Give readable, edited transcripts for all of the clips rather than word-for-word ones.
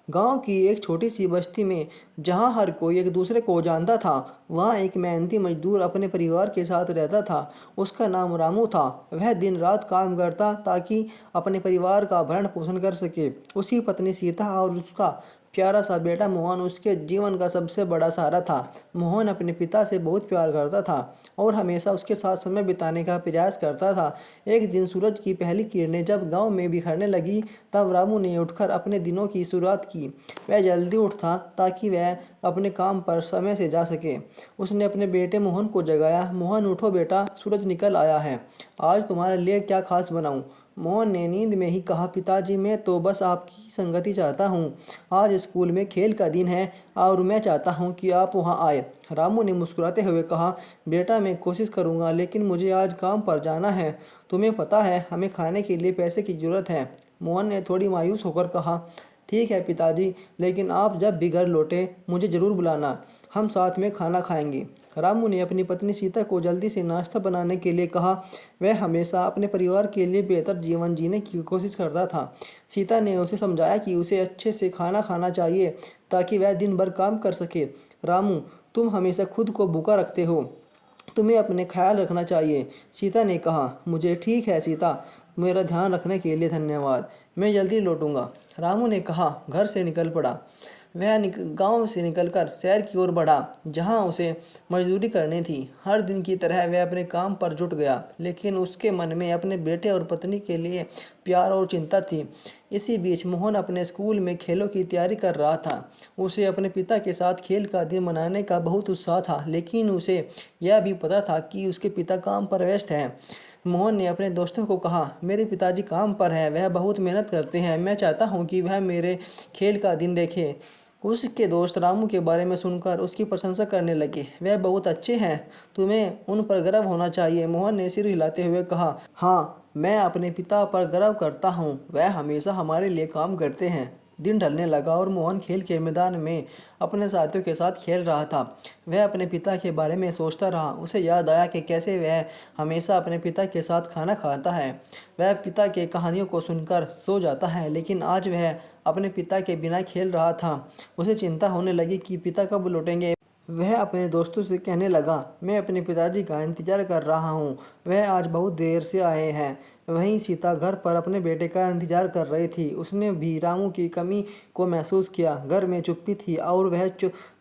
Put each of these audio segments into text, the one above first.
गांव की एक छोटी सी बस्ती में जहां हर कोई एक दूसरे को जानता था, वहां एक मेहनती मजदूर अपने परिवार के साथ रहता था। उसका नाम रामू था। वह दिन रात काम करता ताकि अपने परिवार का भरण पोषण कर सके। उसकी पत्नी सीता और उसका प्यारा सा बेटा मोहन उसके जीवन का सबसे बड़ा सहारा था। मोहन अपने पिता से बहुत प्यार करता था और हमेशा उसके साथ समय बिताने का प्रयास करता था। एक दिन सूरज की पहली किरणें जब गांव में बिखरने लगी, तब रामू ने उठकर अपने दिनों की शुरुआत की। वह जल्दी उठता ताकि वह अपने काम पर समय से जा सके। उसने अपने बेटे मोहन को जगाया। मोहन, उठो बेटा, सूरज निकल आया है। आज तुम्हारे लिए क्या खास बनाऊं? मोहन ने नींद में ही कहा, पिताजी मैं तो बस आपकी संगति चाहता हूँ। आज स्कूल में खेल का दिन है और मैं चाहता हूँ कि आप वहाँ आए। रामू ने मुस्कुराते हुए कहा, बेटा मैं कोशिश करूँगा, लेकिन मुझे आज काम पर जाना है। तुम्हें पता है हमें खाने के लिए पैसे की ज़रूरत है। मोहन ने थोड़ी मायूस होकर कहा, ठीक है पिताजी, लेकिन आप जब भी घर लौटे मुझे ज़रूर बुलाना, हम साथ में खाना खाएंगे। रामू ने अपनी पत्नी सीता को जल्दी से नाश्ता बनाने के लिए कहा। वह हमेशा अपने परिवार के लिए बेहतर जीवन जीने की कोशिश करता था। सीता ने उसे समझाया कि उसे अच्छे से खाना खाना चाहिए ताकि वह दिन भर काम कर सके। रामू, तुम हमेशा खुद को भूखा रखते हो, तुम्हें अपने ख्याल रखना चाहिए। सीता ने कहा, मुझे ठीक है सीता, मेरा ध्यान रखने के लिए धन्यवाद, मैं जल्दी लौटूंगा। रामू ने कहा, घर से निकल पड़ा। वह गांव से निकलकर शहर की ओर बढ़ा, जहां उसे मजदूरी करनी थी। हर दिन की तरह वह अपने काम पर जुट गया, लेकिन उसके मन में अपने बेटे और पत्नी के लिए प्यार और चिंता थी। इसी बीच मोहन अपने स्कूल में खेलों की तैयारी कर रहा था। उसे अपने पिता के साथ खेल का दिन मनाने का बहुत उत्साह था, लेकिन उसे यह भी पता था कि उसके पिता काम पर व्यस्त हैं। मोहन ने अपने दोस्तों को कहा, मेरे पिताजी काम पर हैं, वह बहुत मेहनत करते हैं, मैं चाहता हूँ कि वह मेरे खेल का दिन देखे। उसके दोस्त रामू के बारे में सुनकर उसकी प्रशंसा करने लगे। वह बहुत अच्छे हैं, तुम्हें उन पर गर्व होना चाहिए। मोहन ने सिर हिलाते हुए कहा, हाँ, मैं अपने पिता पर गर्व करता हूँ, वह हमेशा हमारे लिए काम करते हैं। दिन ढलने लगा और मोहन खेल के मैदान में अपने साथियों के साथ खेल रहा था। वह अपने पिता के बारे में सोचता रहा। उसे याद आया कि कैसे वह हमेशा अपने पिता के साथ खाना खाता है। वह पिता के कहानियों को सुनकर सो जाता है, लेकिन आज वह अपने पिता के बिना खेल रहा था। उसे चिंता होने लगी कि पिता कब लौटेंगे। वह अपने दोस्तों से कहने लगा, मैं अपने पिताजी का इंतजार कर रहा हूँ, वह आज बहुत देर से आए हैं। वहीं सीता घर पर अपने बेटे का इंतजार कर रही थी। उसने भी रामू की कमी को महसूस किया। घर में चुप्पी थी और वह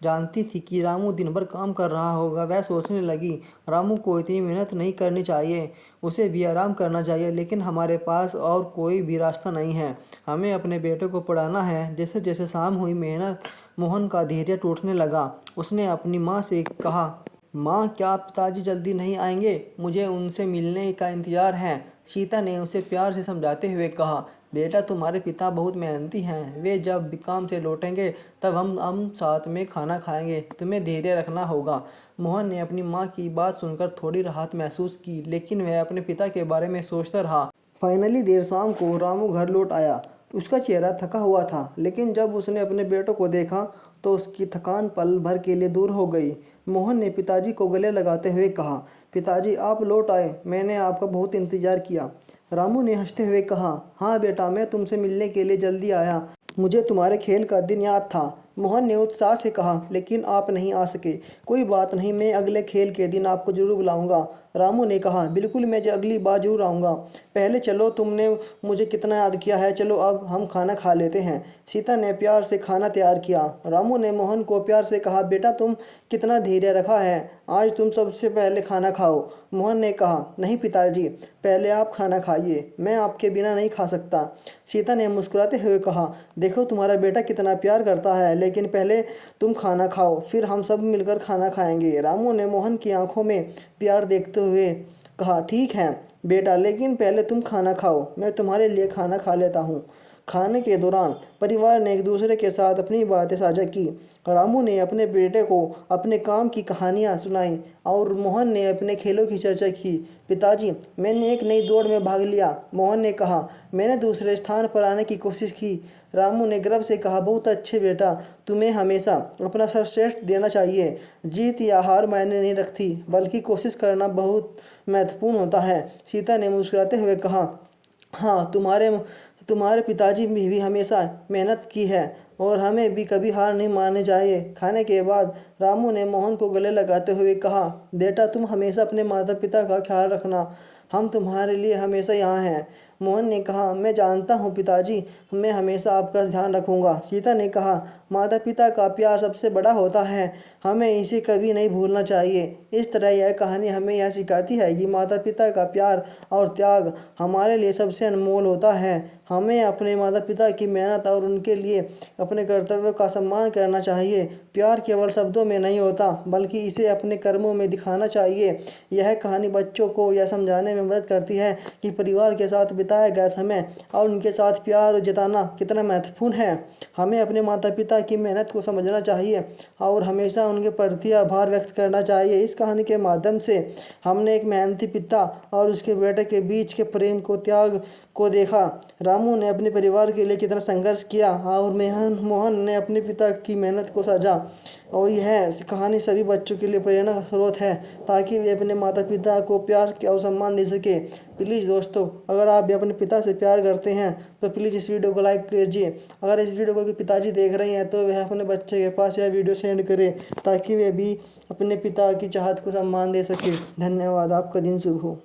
जानती थी कि रामू दिन भर काम कर रहा होगा। वह सोचने लगी, रामू को इतनी मेहनत नहीं करनी चाहिए, उसे भी आराम करना चाहिए, लेकिन हमारे पास और कोई भी रास्ता नहीं है। हमें अपने बेटे को पढ़ाना है। जैसे जैसे शाम हुई, मेहनत मोहन का धैर्य टूटने लगा। उसने अपनी माँ से कहा, माँ, क्या पिताजी जल्दी नहीं आएंगे? मुझे उनसे मिलने का इंतजार है। सीता ने उसे प्यार से समझाते हुए कहा, बेटा तुम्हारे पिता बहुत मेहनती हैं, वे जब भी काम से लौटेंगे तब हम साथ में खाना खाएंगे, तुम्हें धैर्य रखना होगा। मोहन ने अपनी माँ की बात सुनकर थोड़ी राहत महसूस की, लेकिन वह अपने पिता के बारे में सोचता रहा। फाइनली देर शाम को रामू घर लौट आया। उसका चेहरा थका हुआ था, लेकिन जब उसने अपने बेटों को देखा तो उसकी थकान पल भर के लिए दूर हो गई। मोहन ने पिताजी को गले लगाते हुए कहा, पिताजी आप लौट आए, मैंने आपका बहुत इंतजार किया। रामू ने हंसते हुए कहा, हाँ बेटा, मैं तुमसे मिलने के लिए जल्दी आया, मुझे तुम्हारे खेल का दिन याद था। मोहन ने उत्साह से कहा, लेकिन आप नहीं आ सके। कोई बात नहीं, मैं अगले खेल के दिन आपको जरूर बुलाऊंगा। रामू ने कहा, बिल्कुल, मैं अगली बार जरूर आऊँगा। पहले चलो, तुमने मुझे कितना याद किया है, चलो अब हम खाना खा लेते हैं। सीता ने प्यार से खाना तैयार किया। रामू ने मोहन को प्यार से कहा, बेटा तुम कितना धैर्य रखा है, आज तुम सबसे पहले खाना खाओ। मोहन ने कहा, नहीं पिताजी, पहले आप खाना खाइए, मैं आपके बिना नहीं खा सकता। सीता ने मुस्कुराते हुए कहा, देखो तुम्हारा बेटा कितना प्यार करता है, लेकिन पहले तुम खाना खाओ, फिर हम सब मिलकर खाना खाएंगे। रामू ने मोहन की आंखों में प्यार देखते हुए कहा, ठीक है बेटा, लेकिन पहले तुम खाना खाओ, मैं तुम्हारे लिए खाना खा लेता हूँ। खाने के दौरान परिवार ने एक दूसरे के साथ अपनी बातें साझा की। रामू ने अपने बेटे को अपने काम की कहानियाँ सुनाई और मोहन ने अपने खेलों की चर्चा की। पिताजी, मैंने एक नई दौड़ में भाग लिया, मोहन ने कहा, मैंने दूसरे स्थान पर आने की कोशिश की। रामू ने गर्व से कहा, बहुत अच्छे बेटा, तुम्हें हमेशा अपना सर्वश्रेष्ठ देना चाहिए। जीत या हार मायने नहीं रखती, बल्कि कोशिश करना बहुत महत्वपूर्ण होता है। सीता ने मुस्कुराते हुए कहा, हाँ, तुम्हारे तुम्हारे पिताजी भी हमेशा मेहनत की है, और हमें भी कभी हार नहीं माननी चाहिए। खाने के बाद रामू ने मोहन को गले लगाते हुए कहा, बेटा तुम हमेशा अपने माता पिता का ख्याल रखना, हम तुम्हारे लिए हमेशा यहाँ हैं। मोहन ने कहा, मैं जानता हूँ पिताजी, मैं हमेशा आपका ध्यान रखूँगा। सीता ने कहा, माता पिता का प्यार सबसे बड़ा होता है, हमें इसे कभी नहीं भूलना चाहिए। इस तरह यह कहानी हमें यह सिखाती है कि माता पिता का प्यार और त्याग हमारे लिए सबसे अनमोल होता है। हमें अपने माता पिता की मेहनत और उनके लिए अपने कर्तव्यों का सम्मान करना चाहिए। प्यार केवल शब्दों में नहीं होता, बल्कि इसे अपने कर्मों में दिखाना चाहिए। यह कहानी बच्चों को यह समझाने में मदद करती है कि परिवार के साथ बिताया गया समय और उनके साथ प्यार जताना कितना महत्वपूर्ण है। हमें अपने माता पिता की मेहनत को समझना चाहिए और हमेशा उनके प्रति आभार व्यक्त करना चाहिए। इस कहानी के माध्यम से हमने एक मेहनती पिता और उसके बेटे के बीच के प्रेम को, त्याग को देखा। रामू ने अपने परिवार के लिए कितना संघर्ष किया और मोहन ने अपने पिता की मेहनत को सजा। और यह कहानी सभी बच्चों के लिए प्रेरणा का स्रोत है, ताकि वे अपने माता पिता को प्यार और सम्मान दे सके। प्लीज़ दोस्तों, अगर आप भी अपने पिता से प्यार करते हैं तो प्लीज़ इस वीडियो को लाइक कीजिए। अगर इस वीडियो को कोई पिताजी देख रहे हैं तो वह अपने बच्चे के पास यह वीडियो सेंड करें, ताकि वे भी अपने पिता की चाहत को सम्मान दे सके। धन्यवाद। आपका दिन शुभ हो।